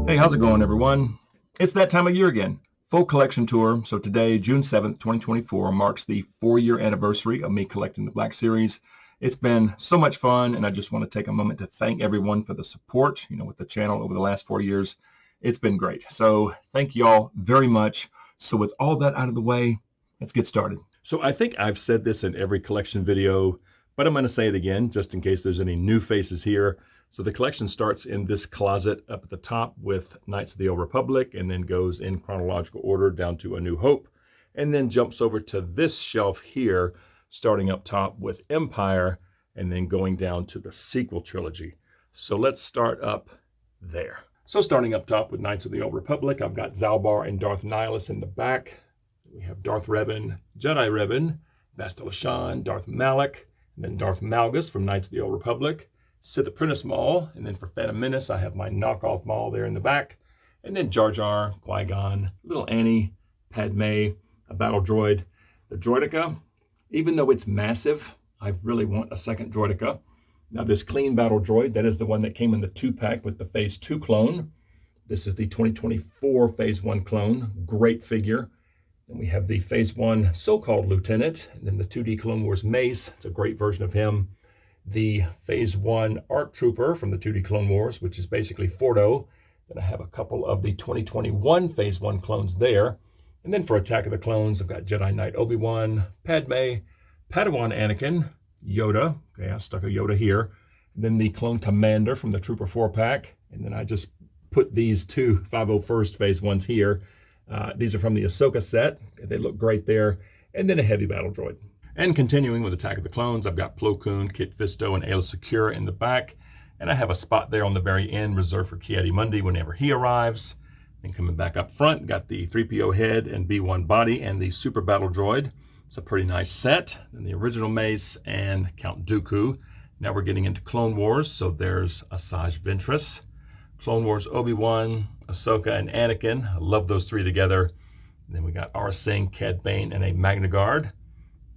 Hey, how's it going, everyone? It's that time of year again. Full collection tour. So today, June 7th, 2024, marks the 4-year anniversary of me collecting the Black Series. It's been so much fun, and I just want to take a moment to thank everyone for the support, with the channel over the last 4 years. It's been great. So thank you all very much. So with all that out of the way, let's get started. So I think I've said this in every collection video, but I'm going to say it again, just in case there's any new faces here. So the collection starts in this closet up at the top with Knights of the Old Republic, and then goes in chronological order down to A New Hope, and then jumps over to this shelf here, starting up top with Empire, and then going down to the sequel trilogy. So let's start up there. So starting up top with Knights of the Old Republic, I've got Zalbar and Darth Nihilus in the back. We have Darth Revan, Jedi Revan, Bastila Shan, Darth Malak, and then Darth Malgus from Knights of the Old Republic. Sith Apprentice Maul, and then for Phantom Menace, I have my knockoff Maul there in the back, and then Jar Jar, Qui-Gon, Little Annie, Padme, a battle droid. The Droideka, even though it's massive, I really want a second Droideka. Now this clean battle droid, that is the one that came in the 2-pack with the Phase 2 clone. This is the 2024 Phase 1 clone, great figure. Then we have the Phase 1 so-called Lieutenant, and then the 2D Clone Wars Mace, it's a great version of him. The Phase 1 ARC Trooper from the 2D Clone Wars, which is basically Fordo. Then I have a couple of the 2021 Phase 1 clones there. And then for Attack of the Clones, I've got Jedi Knight Obi-Wan, Padme, Padawan Anakin, Yoda. Okay, I stuck a Yoda here. And then the Clone Commander from the Trooper 4-pack. And then I just put these two 501st Phase 1s here. These are from the Ahsoka set. They look great there. And then a heavy battle droid. And continuing with Attack of the Clones, I've got Plo Koon, Kit Fisto, and Aayla Secura in the back. And I have a spot there on the very end reserved for Ki-Adi-Mundi whenever he arrives. And coming back up front, got the 3PO head and B1 body and the Super Battle Droid. It's a pretty nice set. Then the original Mace and Count Dooku. Now we're getting into Clone Wars, so there's Asajj Ventress. Clone Wars Obi-Wan, Ahsoka, and Anakin. I love those three together. And then we got Aurra Sing, Cad Bane, and a Magna Guard.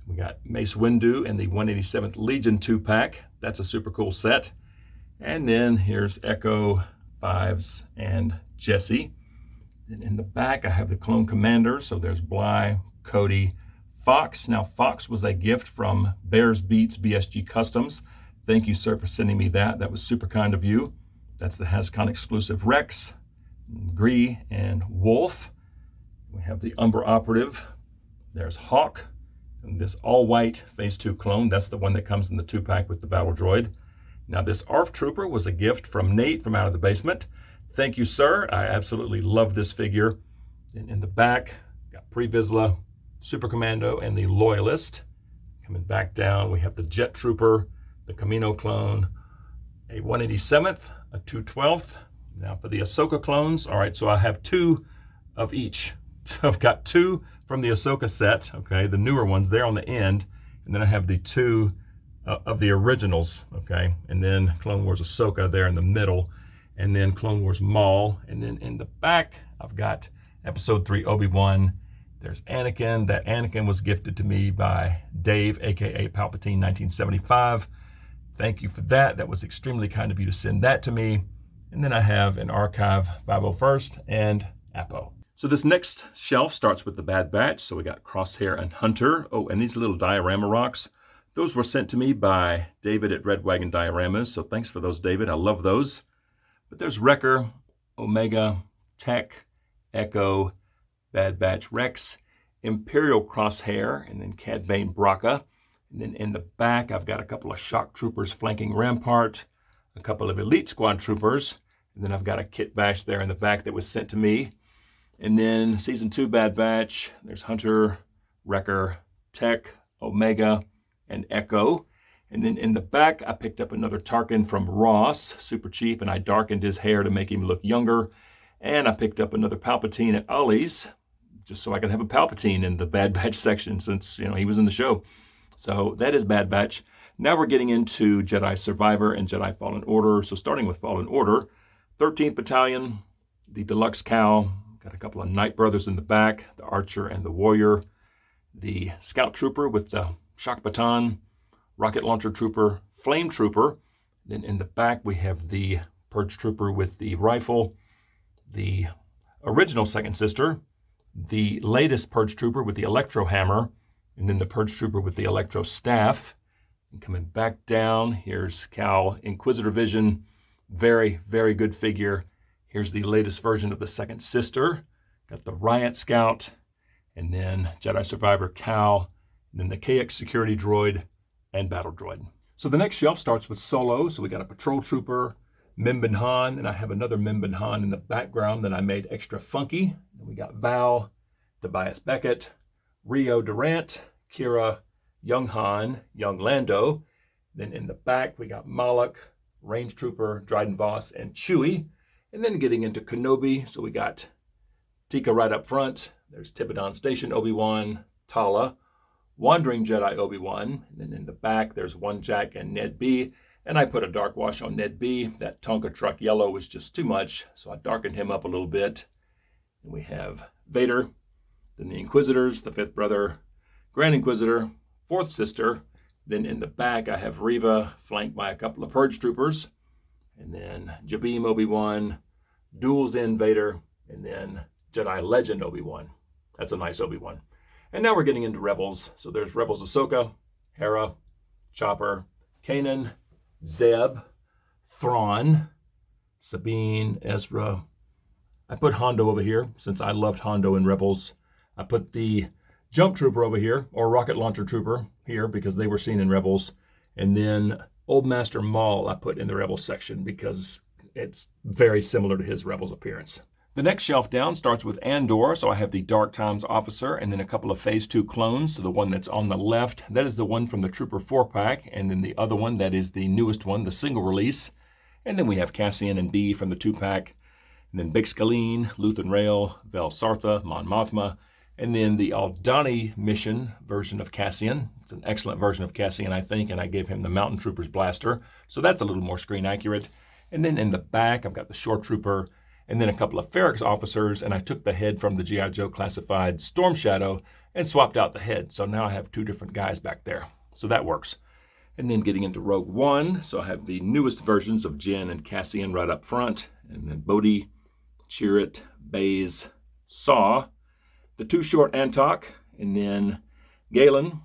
We got Mace Windu in the 187th Legion 2-pack. That's a super cool set. And then here's Echo, Fives, and Jesse. Then in the back, I have the Clone Commander. So there's Bly, Cody, Fox. Now, Fox was a gift from Bears Beats BSG Customs. Thank you, sir, for sending me that. That was super kind of you. That's the HasCon exclusive Rex, Gree, and Wolf. We have the Umbra Operative. There's Hawk. And this all-white Phase 2 clone, that's the one that comes in the 2-pack with the battle droid. Now this ARF Trooper was a gift from Nate from Out of the Basement. Thank you, sir. I absolutely love this figure. And in the back, got Pre Vizsla, Super Commando, and the Loyalist. Coming back down, we have the Jet Trooper, the Camino clone, a 187th, a 212th. Now for the Ahsoka clones, all right, so I have two of each. So I've got two from the Ahsoka set, okay, the newer ones there on the end, and then I have the two of the originals, okay, and then Clone Wars Ahsoka there in the middle, and then Clone Wars Maul, and then in the back I've got Episode 3 Obi-Wan. There's Anakin. That Anakin was gifted to me by Dave, aka Palpatine 1975. Thank you for that. That was extremely kind of you to send that to me. And then I have an Archive 501st and Apo. So this next shelf starts with the Bad Batch. So we got Crosshair and Hunter. Oh, and these little diorama rocks, those were sent to me by David at Red Wagon Dioramas. So thanks for those, David. I love those. But there's Wrecker, Omega, Tech, Echo, Bad Batch Rex, Imperial Crosshair, and then Cad Bane Braca. And then in the back, I've got a couple of Shock Troopers flanking Rampart, a couple of Elite Squad Troopers, and then I've got a Kit Bash there in the back that was sent to me. And then Season 2 Bad Batch, there's Hunter, Wrecker, Tech, Omega, and Echo. And then in the back, I picked up another Tarkin from Ross, super cheap, and I darkened his hair to make him look younger. And I picked up another Palpatine at Ollie's, just so I could have a Palpatine in the Bad Batch section since, he was in the show. So that is Bad Batch. Now we're getting into Jedi Survivor and Jedi Fallen Order. So starting with Fallen Order, 13th Battalion, the Deluxe Cow, got a couple of Knight Brothers in the back, the Archer and the Warrior, the Scout Trooper with the Shock Baton, Rocket Launcher Trooper, Flame Trooper. Then in the back we have the Purge Trooper with the rifle, the original second sister, the latest Purge Trooper with the Electro Hammer, and then the Purge Trooper with the Electro Staff. And coming back down, here's Cal Inquisitor Vision. Very, very good figure. Here's the latest version of the second sister. Got the Riot Scout, and then Jedi Survivor Cal, and then the KX Security Droid and Battle Droid. So the next shelf starts with Solo. So we got a Patrol Trooper, Mimban Han, and I have another Mimban Han in the background that I made extra funky. Then we got Val, Tobias Beckett, Rio Durant, Kira, Young Han, Young Lando. Then in the back, we got Malak, Range Trooper, Dryden Voss, and Chewie. And then getting into Kenobi, so we got Tika right up front. There's Tibidon Station Obi-Wan, Tala, Wandering Jedi Obi-Wan. And then in the back, there's One Jack and Ned B. And I put a dark wash on Ned B. That Tonka truck yellow was just too much, so I darkened him up a little bit. And we have Vader, then the Inquisitors, the fifth brother, Grand Inquisitor, fourth sister. Then in the back, I have Reva, flanked by a couple of Purge Troopers. And then Jabim Obi-Wan, Duels in Vader, and then Jedi Legend Obi-Wan. That's a nice Obi-Wan. And now we're getting into Rebels. So there's Rebels Ahsoka, Hera, Chopper, Kanan, Zeb, Thrawn, Sabine, Ezra. I put Hondo over here since I loved Hondo in Rebels. I put the Jump Trooper over here, or Rocket Launcher Trooper here because they were seen in Rebels. And then Old Master Maul I put in the Rebels section because it's very similar to his Rebels appearance. The next shelf down starts with Andor, so I have the Dark Times Officer and then a couple of Phase 2 clones. So the one that's on the left, that is the one from the Trooper 4-pack, and then the other one, that is the newest one, the single release. And then we have Cassian and B from the 2-pack, and then Bix Galeen, Luthen Rail, Vel Sartha, Mon Mothma, and then the Aldani mission version of Cassian. It's an excellent version of Cassian, I think, and I gave him the Mountain Trooper's blaster, so that's a little more screen accurate. And then in the back, I've got the Shore Trooper, and then a couple of Ferrex officers, and I took the head from the G.I. Joe classified Storm Shadow and swapped out the head. So now I have two different guys back there. So that works. And then getting into Rogue One, so I have the newest versions of Jyn and Cassian right up front, and then Bodhi, Chirrut, Baze, Saw, the Too Short Antok, and then Galen,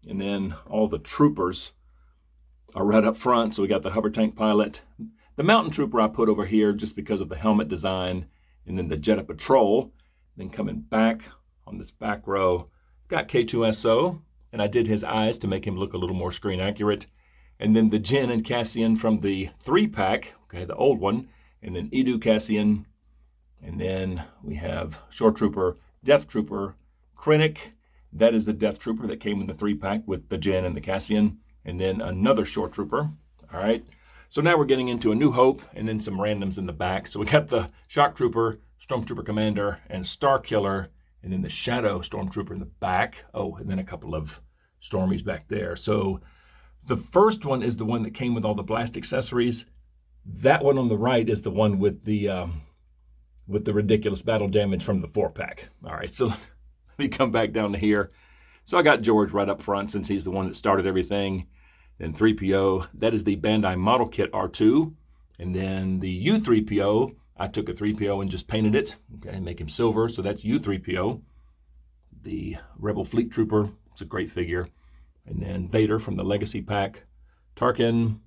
and then all the troopers are right up front. So we got the hover tank pilot. The Mountain Trooper I put over here just because of the helmet design, and then the Jedha Patrol. Then coming back on this back row, got K2SO, and I did his eyes to make him look a little more screen accurate. And then the Jyn and Cassian from the 3-pack, okay, the old one, and then Edu Cassian, and then we have Shore Trooper, Death Trooper, Krennic. That is the Death Trooper that came in the 3-pack with the Jyn and the Cassian, and then another Shore Trooper. All right. So now we're getting into A New Hope and then some randoms in the back. So we got the Shock Trooper, Stormtrooper Commander, and Star Killer, and then the Shadow Stormtrooper in the back. Oh, and then a couple of Stormies back there. So the first one is the one that came with all the blast accessories. That one on the right is the one with the ridiculous battle damage from the 4-pack. All right, so let me come back down to here. So I got George right up front since he's the one that started everything. Then 3PO, that is the Bandai Model Kit R2. And then the U3PO, I took a 3PO and just painted it, okay, make him silver, so that's U3PO. The Rebel Fleet Trooper, it's a great figure. And then Vader from the Legacy Pack, Tarkin,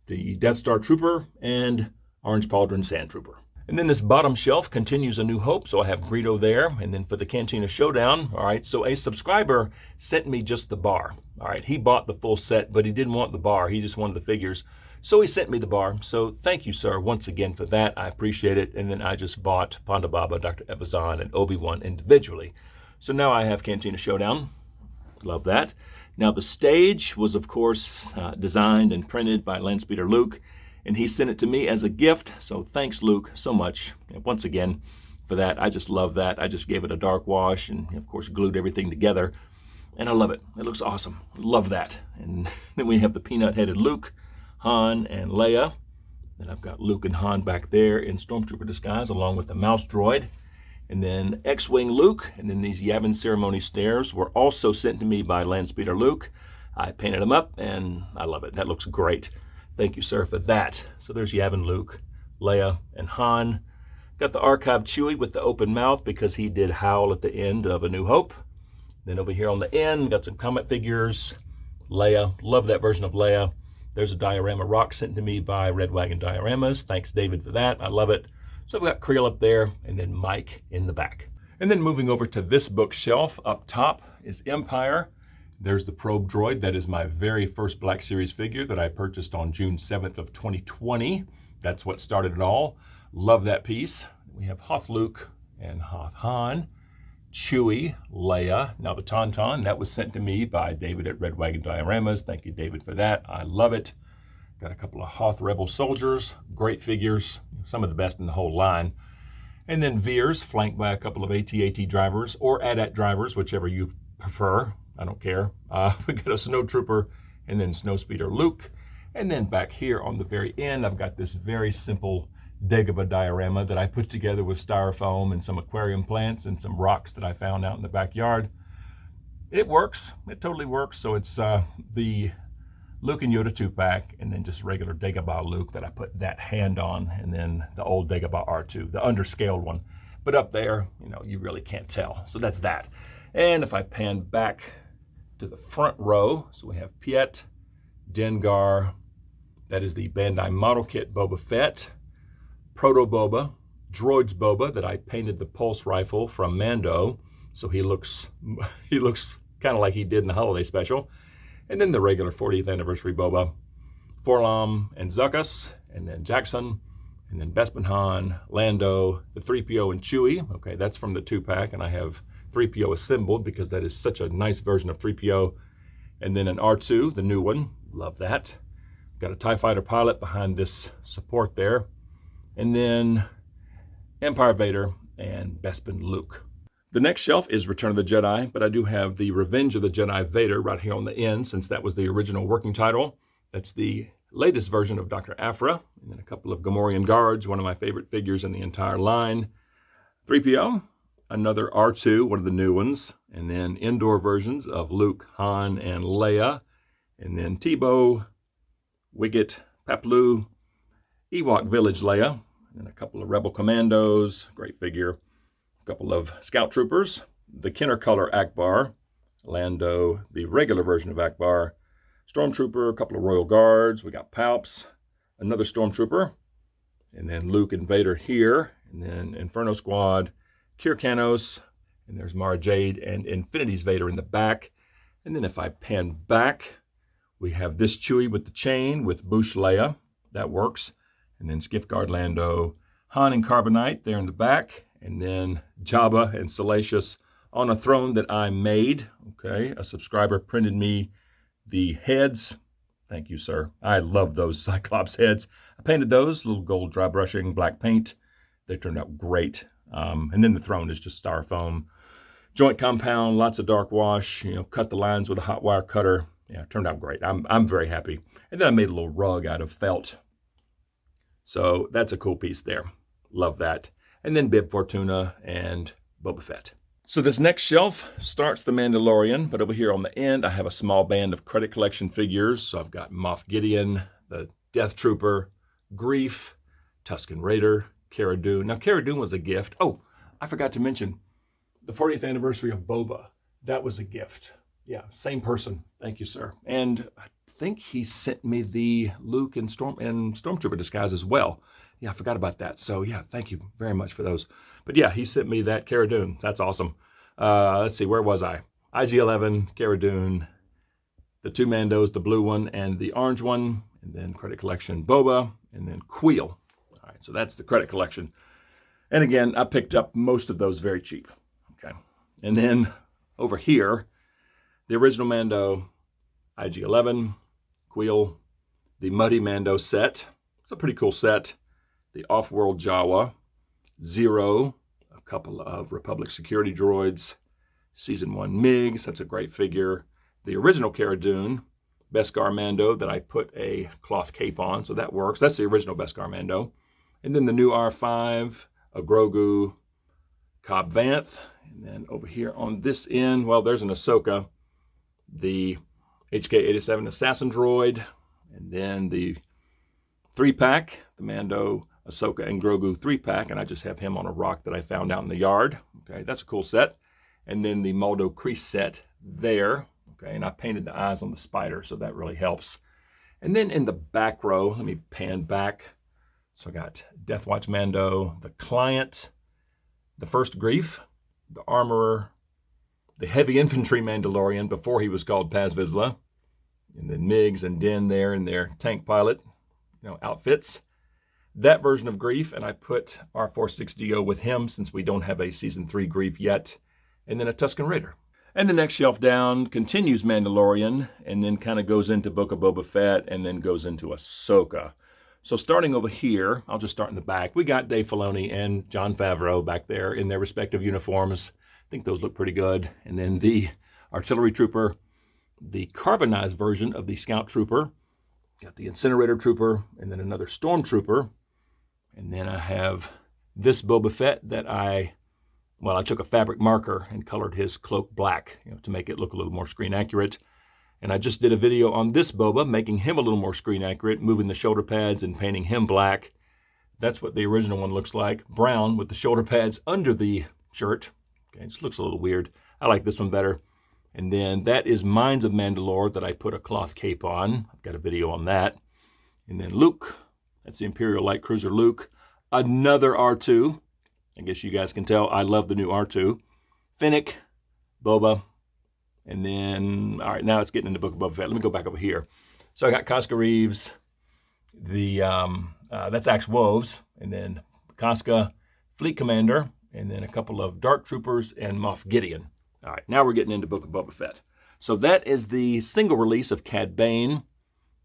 the Death Star Trooper, and Orange Pauldron Sand Trooper. And then this bottom shelf continues A New Hope, so I have Greedo there. And then for the Cantina Showdown, all right, so a subscriber sent me just the bar. All right, he bought the full set, but he didn't want the bar. He just wanted the figures. So he sent me the bar. So thank you, sir, once again for that. I appreciate it. And then I just bought Ponda Baba, Dr. Evazan, and Obi-Wan individually. So now I have Cantina Showdown. Love that. Now the stage was, of course, designed and printed by Landspeeder Luke. And he sent it to me as a gift. So thanks, Luke, so much. And once again, for that. I just love that. I just gave it a dark wash and, of course, glued everything together. And I love it. It looks awesome. Love that. And then we have the peanut-headed Luke, Han, and Leia. Then I've got Luke and Han back there in Stormtrooper disguise, along with the mouse droid. And then X-Wing Luke. And then these Yavin Ceremony stairs were also sent to me by Landspeeder Luke. I painted them up, and I love it. That looks great. Thank you, sir, for that. So there's Yavin Luke, Leia, and Han. Got the Archive Chewie with the open mouth because he did howl at the end of A New Hope. Then over here on the end, got some comic figures. Leia, love that version of Leia. There's a diorama rock sent to me by Red Wagon Dioramas. Thanks, David, for that. I love it. So I've got Creel up there and then Mike in the back. And then moving over to this bookshelf, up top is Empire. There's the probe droid. That is my very first Black Series figure that I purchased on June 7th of 2020. That's what started it all. Love that piece. We have Hoth Luke and Hoth Han. Chewie, Leia, now the Tauntaun. That was sent to me by David at Red Wagon Dioramas. Thank you, David, for that. I love it. Got a couple of Hoth Rebel soldiers. Great figures. Some of the best in the whole line. And then Veers, flanked by a couple of AT-AT drivers or AT-AT drivers, whichever you prefer. I don't care. We got a Snowtrooper and then Snowspeeder Luke. And then back here on the very end, I've got this very simple Dagobah diorama that I put together with styrofoam and some aquarium plants and some rocks that I found out in the backyard. It works. It totally works. So it's the Luke and Yoda 2-pack and then just regular Dagobah Luke that I put that hand on, and then the old Dagobah R2, the underscaled one. But up there, you know, you really can't tell. So that's that. And if I pan back to the front row, so we have Piet, Dengar, that is the Bandai model kit Boba Fett, Proto Boba, Droids Boba that I painted the pulse rifle from Mando, so he looks kind of like he did in the holiday special. And then the regular 40th anniversary Boba, Forlom and Zuckuss, and then Jackson, and then Bespin Han, Lando, the 3PO and Chewie. Okay, that's from the 2-pack, and I have 3PO assembled because that is such a nice version of 3PO. And then an R2, the new one, love that. Got a TIE Fighter pilot behind this support there. And then Empire Vader and Bespin Luke. The next shelf is Return of the Jedi, but I do have the Revenge of the Jedi Vader right here on the end, since that was the original working title. That's the latest version of Dr. Aphra, and then a couple of Gamorrean guards, one of my favorite figures in the entire line. 3PO, another R2, one of the new ones, and then indoor versions of Luke, Han, and Leia, and then Tebow, Wicket, Paploo, Ewok Village Leia, and a couple of Rebel Commandos, great figure, a couple of Scout Troopers, the Kenner Color Akbar, Lando, the regular version of Akbar, Stormtrooper, a couple of Royal Guards, we got Palps, another Stormtrooper, and then Luke and Vader here, and then Inferno Squad, Kyrkanos, and there's Mara Jade and Infinity's Vader in the back. And then if I pan back, we have this Chewie with the chain with Boushh Leia, that works. And then Skiff-Guard Lando, Han and Carbonite there in the back, and then Jabba and Salacious on a throne that I made. Okay, a subscriber printed me the heads. Thank you, sir. I love those Cyclops heads. I painted those, little gold dry brushing, black paint. They turned out great. And then the throne is just styrofoam, joint compound, lots of dark wash, you know, cut the lines with a hot wire cutter. Yeah, it turned out great. I'm very happy. And then I made a little rug out of felt. So that's a cool piece there. Love that. And then Bib Fortuna and Boba Fett. So this next shelf starts The Mandalorian, but over here on the end, I have a small band of credit collection figures. So I've got Moff Gideon, the Death Trooper, Greef, Tusken Raider, Cara Dune. Now, Cara Dune was a gift. Oh, I forgot to mention the 40th anniversary of Boba. That was a gift. Yeah, same person. Thank you, sir. And I think he sent me the Luke and Stormtrooper disguise as well. Yeah, I forgot about that. So yeah, thank you very much for those. But yeah, he sent me that Cara Dune. That's awesome. Let's see, where was I? IG-11, Cara Dune, the two Mandos, the blue one and the orange one, and then credit collection Boba, and then Queel. All right, so that's the credit collection. And again, I picked up most of those very cheap. Okay, and then over here, the original Mando, IG-11, Queel, the Muddy Mando set. It's a pretty cool set. The Off-World Jawa, Zero, a couple of Republic Security Droids, Season 1 MiGs, that's a great figure. The original Cara Dune, Beskar Mando that I put a cloth cape on, so that works. That's the original Beskar Mando. And then the new R5, a Grogu, Cobb Vanth. And then over here on this end, well, there's an Ahsoka, the HK-87 Assassin Droid, and then the 3-pack, the Mando Ahsoka and Grogu 3-pack, and I just have him on a rock that I found out in the yard. Okay, that's a cool set. And then the Maldo Kreese set there. Okay, and I painted the eyes on the spider, so that really helps. And then in the back row, let me pan back. So I got Death Watch Mando, the Client, the First Grief, the Armorer, the Heavy Infantry Mandalorian before he was called Paz Vizsla, and then Migs and Din there in their tank pilot, outfits. That version of Grief, and I put R46DO with him since we don't have a Season 3 Grief yet, and then a Tusken Raider. And the next shelf down continues Mandalorian, and then kind of goes into Book of Boba Fett, and then goes into Ahsoka. So starting over here, I'll just start in the back. We got Dave Filoni and Jon Favreau back there in their respective uniforms. I think those look pretty good. And then the Artillery Trooper, the carbonized version of the Scout Trooper, got the Incinerator Trooper, and then another Stormtrooper. And then I have this Boba Fett that I took a fabric marker and colored his cloak black, to make it look a little more screen accurate. And I just did a video on this Boba, making him a little more screen accurate, moving the shoulder pads and painting him black. That's what the original one looks like, brown with the shoulder pads under the shirt. Okay, it just looks a little weird. I like this one better. And then that is Mines of Mandalore that I put a cloth cape on. I've got a video on that. And then Luke, that's the Imperial Light Cruiser Luke. Another R2. I guess you guys can tell I love the new R2. Fennec, Boba. And then, all right, now it's getting into Book of Boba Fett. Let me go back over here. So I got Casca Reeves, that's Axe Woves, and then Casca, Fleet Commander, and then a couple of Dark Troopers and Moff Gideon. All right, now we're getting into Book of Boba Fett. So that is the single release of Cad Bane.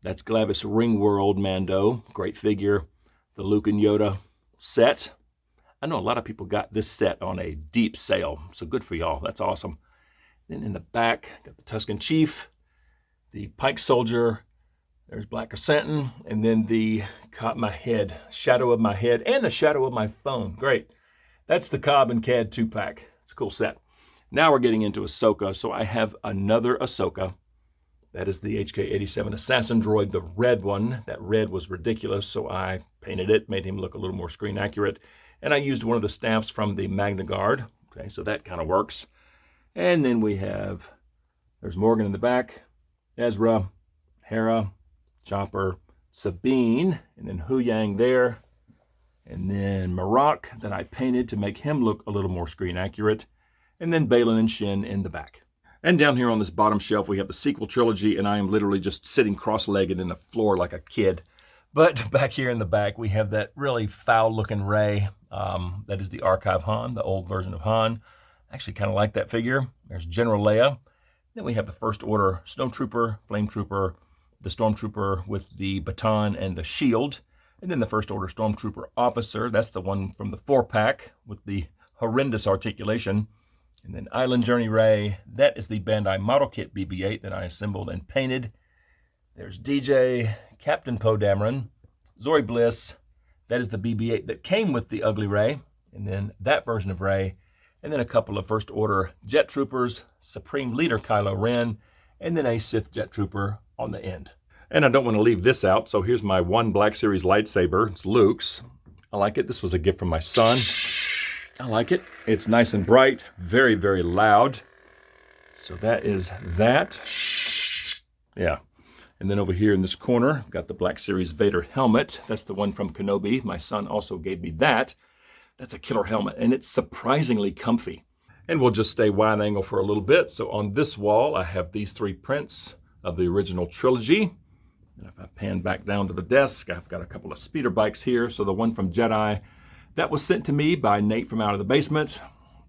That's Glavis Ringworld Mando, great figure. The Luke and Yoda set. I know a lot of people got this set on a deep sale, so good for y'all. That's awesome. Then in the back, got the Tusken Chief, the Pike Soldier, there's Black Chrysanthemum, and then the Caught My Head, Shadow of My Head, and the Shadow of My Phone. Great. That's the Cobb and Cad 2-pack. It's a cool set. Now we're getting into Ahsoka, so I have another Ahsoka. That is the HK-87 Assassin Droid, the red one. That red was ridiculous, so I painted it, made him look a little more screen accurate, and I used one of the staffs from the Magna Guard. Okay, so that kind of works. And then there's Morgan in the back, Ezra, Hera, Chopper, Sabine, and then Huyang there, and then Marok that I painted to make him look a little more screen accurate, and then Balin and Shin in the back. And down here on this bottom shelf, we have the sequel trilogy, and I am literally just sitting cross-legged in the floor like a kid. But back here in the back, we have that really foul-looking Rey. That is the Archive Han, the old version of Han. Actually kind of like that figure. There's General Leia. Then we have the First Order Snowtrooper, Flame Trooper, the Stormtrooper with the baton and the shield, and then the First Order Stormtrooper Officer. That's the one from the 4-pack with the horrendous articulation. And then Island Journey Rey. That is the Bandai Model Kit BB-8 that I assembled and painted. There's DJ, Captain Poe Dameron, Zori Bliss. That is the BB-8 that came with the Ugly Rey, and then that version of Rey. And then a couple of First Order Jet Troopers, Supreme Leader Kylo Ren, and then a Sith Jet Trooper on the end. And I don't want to leave this out, so here's my one Black Series lightsaber. It's Luke's. I like it. This was a gift from my son. I like it. It's nice and bright, very, very loud. So that is that. Yeah. And then over here in this corner, I've got the Black Series Vader helmet. That's the one from Kenobi. My son also gave me that. That's a killer helmet, and it's surprisingly comfy. And we'll just stay wide angle for a little bit. So on this wall, I have these 3 prints of the original trilogy. And if I pan back down to the desk, I've got a couple of speeder bikes here. So the one from Jedi, that was sent to me by Nate from Out of the Basement.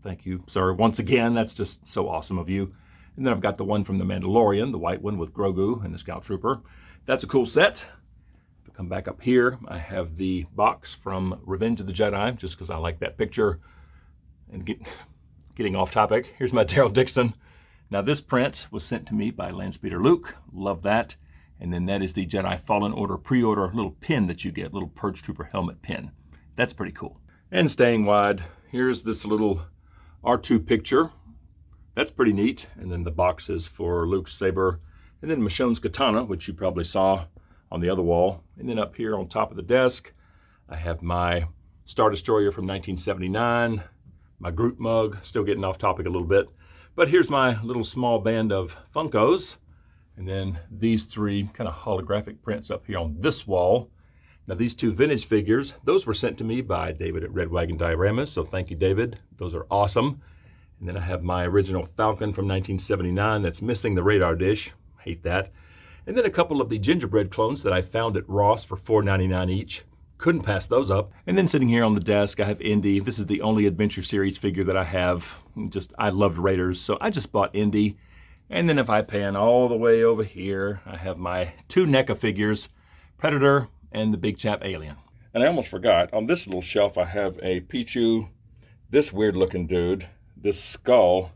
Thank you, sir. Once again, that's just so awesome of you. And then I've got the one from The Mandalorian, the white one with Grogu and the Scout Trooper. That's a cool set. Come back up here, I have the box from Revenge of the Jedi, just because I like that picture. And getting off topic, here's my Daryl Dixon. Now this print was sent to me by Landspeeder Luke, love that. And then that is the Jedi Fallen Order pre-order little pin that you get, little Purge Trooper helmet pin. That's pretty cool. And staying wide, here's this little R2 picture. That's pretty neat. And then the boxes for Luke's saber, and then Michonne's katana, which you probably saw on the other wall. And then up here on top of the desk, I have my Star Destroyer from 1979, my Groot mug, still getting off topic a little bit. But here's my little small band of Funkos. And then these three kind of holographic prints up here on this wall. Now these two vintage figures, those were sent to me by David at Red Wagon Dioramas, so thank you, David. Those are awesome. And then I have my original Falcon from 1979 that's missing the radar dish. Hate that. And then a couple of the gingerbread clones that I found at Ross for $4.99 each. Couldn't pass those up. And then sitting here on the desk, I have Indy. This is the only Adventure Series figure that I have. I loved Raiders, so I just bought Indy. And then if I pan all the way over here, I have my two NECA figures, Predator and the big chap Alien. And I almost forgot, on this little shelf I have a Pichu, this weird looking dude, this skull,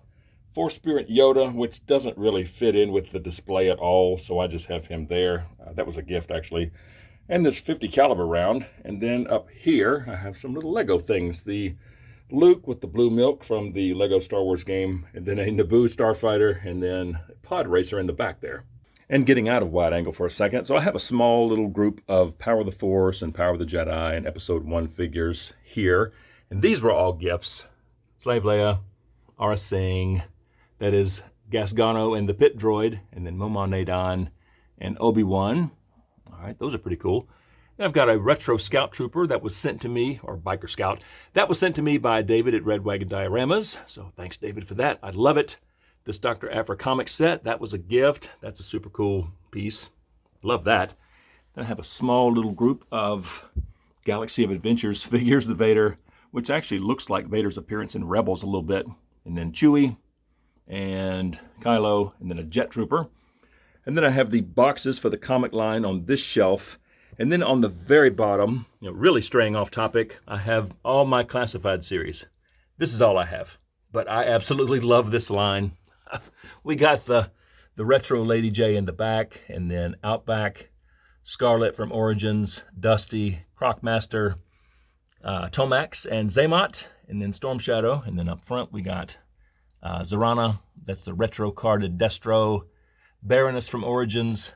Force Spirit Yoda, which doesn't really fit in with the display at all, so I just have him there. That was a gift actually. And this 50 caliber round. And then up here I have some little Lego things. The Luke with the blue milk from the Lego Star Wars game, and then a Naboo starfighter, and then a pod racer in the back there. And getting out of wide angle for a second, so I have a small little group of Power of the Force and Power of the Jedi and Episode 1 figures here. And these were all gifts. Slave Leia, Aurra Sing, that is Gasgano and the Pit Droid, and then Moma Nadan and Obi-Wan. All right, those are pretty cool. Then I've got a retro Scout Trooper that was sent to me, or Biker Scout, that was sent to me by David at Red Wagon Dioramas. So thanks, David, for that. I love it. This Dr. Aphra comic set, that was a gift. That's a super cool piece. Love that. Then I have a small little group of Galaxy of Adventures figures, the Vader, which actually looks like Vader's appearance in Rebels a little bit. And then Chewie and Kylo, and then a Jet Trooper. And then I have the boxes for the comic line on this shelf. And then on the very bottom, really straying off topic, I have all my classified series. This is all I have, but I absolutely love this line. We got the retro Lady J in the back, and then Outback, Scarlet from Origins, Dusty, Crocmaster, Tomax, and Zaymot, and then Storm Shadow. And then up front we got Zorana, that's the retro carded Destro, Baroness from Origins,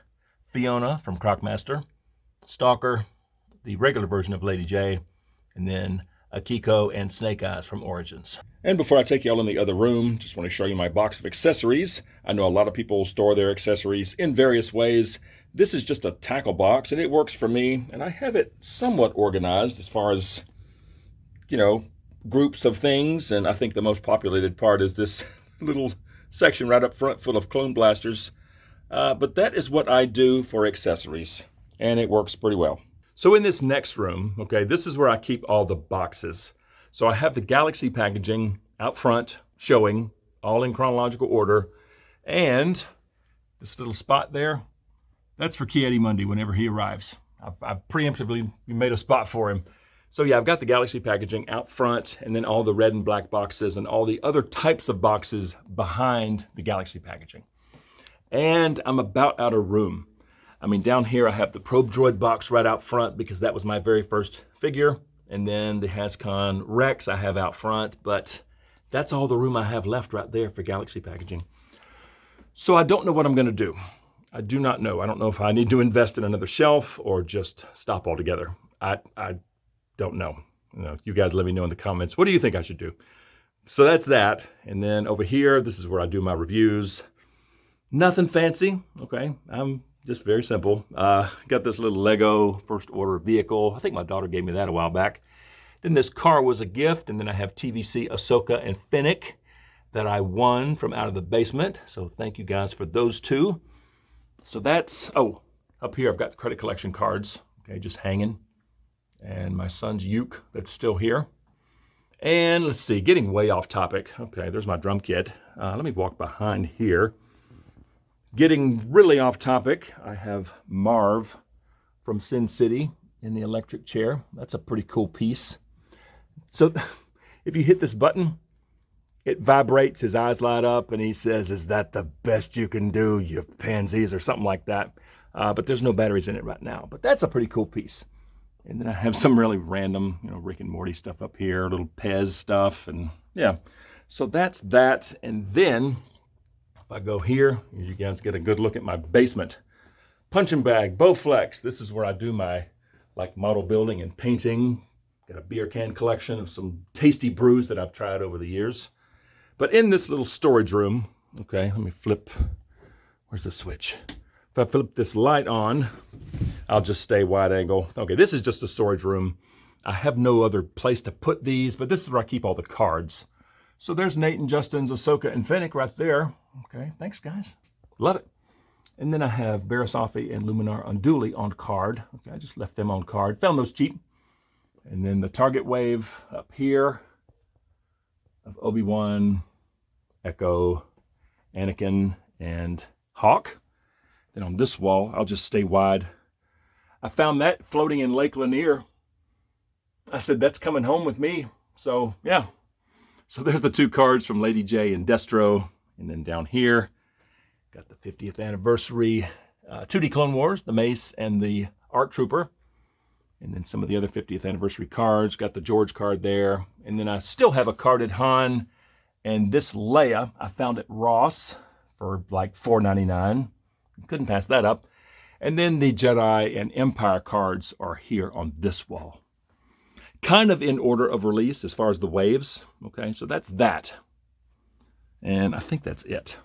Fiona from Crocmaster, Stalker, the regular version of Lady J, and then Akiko and Snake Eyes from Origins. And before I take you all in the other room, just want to show you my box of accessories. I know a lot of people store their accessories in various ways. This is just a tackle box, and it works for me, and I have it somewhat organized as far as, groups of things, and I think the most populated part is this little section right up front full of clone blasters. But that is what I do for accessories, and it works pretty well. So in this next room, okay, this is where I keep all the boxes. So I have the Galaxy packaging out front showing all in chronological order, and this little spot there, that's for Ki-Adi-Mundi whenever he arrives. I've preemptively made a spot for him. So yeah, I've got the Galaxy packaging out front, and then all the red and black boxes and all the other types of boxes behind the Galaxy packaging. And I'm about out of room. I mean, down here I have the Probe Droid box right out front because that was my very first figure. And then the Hascon Rex I have out front, but that's all the room I have left right there for Galaxy packaging. So I don't know what I'm gonna do. I do not know. I don't know if I need to invest in another shelf or just stop altogether. I don't know. You guys let me know in the comments. What do you think I should do? So that's that. And then over here, this is where I do my reviews. Nothing fancy, okay? I'm just very simple. Got this little Lego First Order vehicle. I think my daughter gave me that a while back. Then this car was a gift, and then I have TVC Ahsoka and Fennec that I won from Out of the Basement. So thank you guys for those two. So that's, up here I've got the credit collection cards, okay, just hanging. And my son's uke that's still here. And let's see, getting way off topic. Okay, there's my drum kit. Let me walk behind here. Getting really off topic, I have Marv from Sin City in the electric chair. That's a pretty cool piece. So if you hit this button, it vibrates, his eyes light up, and he says, "Is that the best you can do, you pansies?" or something like that. But there's no batteries in it right now. But that's a pretty cool piece. And then I have some really random, Rick and Morty stuff up here, little Pez stuff, and yeah. So that's that. And then if I go here, you guys get a good look at my basement. Punching bag, Bowflex. This is where I do my like model building and painting. Got a beer can collection of some tasty brews that I've tried over the years. But in this little storage room, okay, let me flip. Where's the switch? If I flip this light on, I'll just stay wide angle. Okay, this is just a storage room. I have no other place to put these, but this is where I keep all the cards. So there's Nate and Justin's Ahsoka and Fennec right there. Okay, thanks guys. Love it. And then I have Barasafi and Luminar Unduli on card. Okay, I just left them on card. Found those cheap. And then the target wave up here of Obi-Wan, Echo, Anakin, and Hawk. Then on this wall, I'll just stay wide. I found that floating in Lake Lanier. I said, that's coming home with me. So, yeah. So there's the two cards from Lady J and Destro. And then down here, got the 50th anniversary 2D Clone Wars, the Mace and the ARC Trooper. And then some of the other 50th anniversary cards. Got the George card there. And then I still have a carded Han. And this Leia, I found at Ross for like $4.99. Couldn't pass that up. And then the Jedi and Empire cards are here on this wall. Kind of in order of release as far as the waves. Okay, so that's that. And I think that's it.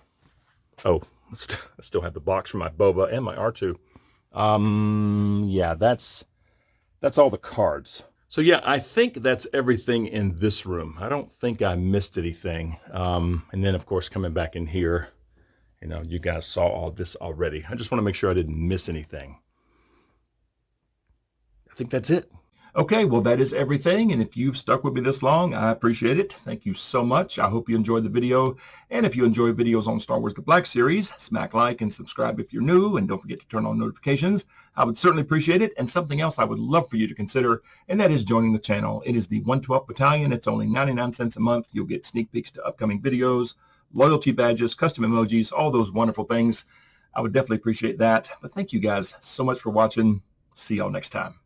Oh, I still have the box for my Boba and my R2. Yeah, that's all the cards. So yeah, I think that's everything in this room. I don't think I missed anything. And then of course, coming back in here, you know, you guys saw all this already. I just want to make sure I didn't miss anything. I think that's it. Okay, well, that is everything. And if you've stuck with me this long, I appreciate it. Thank you so much. I hope you enjoyed the video. And if you enjoy videos on Star Wars The Black Series, smack like and subscribe if you're new. And don't forget to turn on notifications. I would certainly appreciate it. And something else I would love for you to consider, and that is joining the channel. It is the 112th Battalion. It's only 99 cents a month. You'll get sneak peeks to upcoming videos, loyalty badges, custom emojis, all those wonderful things. I would definitely appreciate that. But thank you guys so much for watching. See y'all next time.